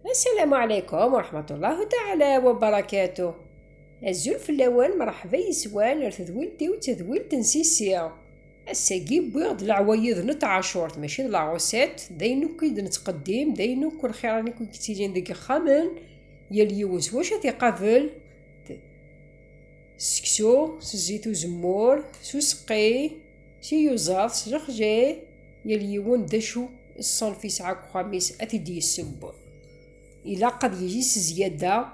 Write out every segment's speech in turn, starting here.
السلام عليكم ورحمة الله تعالى وبركاته. الزلف الأول مرحبا يسوان ارتدولتي وتذولت نسيسيا الساقي بيض العوايض نتعاشورت ماشي العروسات داينو كيد نتقدم داينو كل خير راني كنت تيجين ديك خامن يا اليوز واش تيقابل سكسو سزيتو زمور سوسقي سي يوزاف سرخجي يا اليون دشو الصنفي ساعة خميس أتدي السب إلا قد يجي زيادة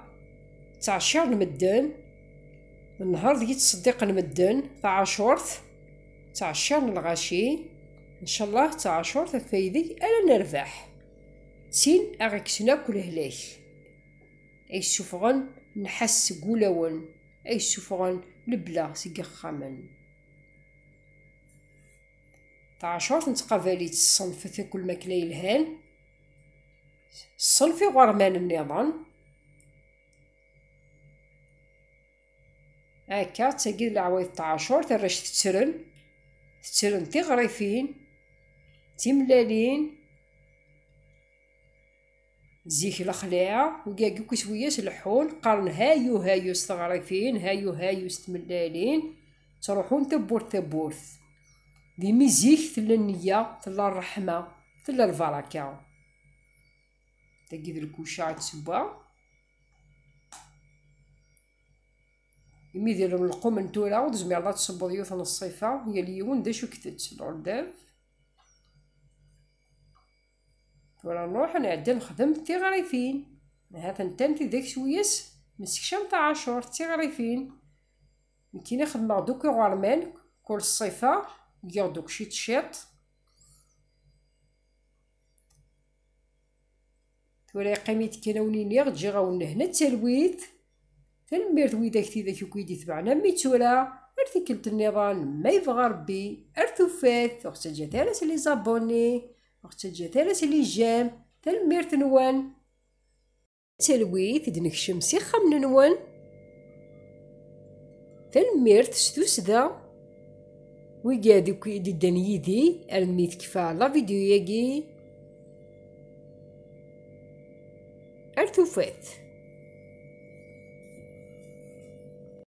تاع شهر المدن النهار ديال تصديق المدن تاع عاشورت تاع الشهر الغاشي ان شاء الله تاع عاشورت فايدي انا نربح تين اغيكسنا كل هلاك اي سفغن نحس قولون اي سفغن لبلا سيقا خامن تاع عاشورت نتقابليت الصنف في كل ماكلة يلهان الصنف غرمان النظام هكا تاقي العوايد تاع عاشور تراش تترن تغريفين تملالين زيك الخلاع وكاكو كسوياس اللحون قارن هايو استغريفين هايو استملالين تروحون تبورث دي ميزيك تلا النية تلا الرحمة تلا البركة تاقي الكوشة تسبا يمي ديال القوم نتورا وتزمير لا تصبو ديوث الصيفة هي اليون داشو كتت العرداف تورا نروح نعدي نخدم تيغريفين هذا نتنتي داك شويس مسكشام تاع عاشور تيغريفين كي نخدم دوك غرمان كل الصيفة يا دوك شي تشيط تورا قيميت كيناونيني غتجي غاون هنا التلويث تنميرت ويداك تيداك وكيدي تبعنا ميتورا ارتكلت النظام ما يبغى ربي ارتفات اختي جاتالس لي زابوني اختي جاتالس لي جام تنميرت نوان تلويث دنكشم سيخة من نوان تنميرت ستوسدا ويقادي كيدي دانيدي الميت كفا لا فيديو ياكي ارتفات.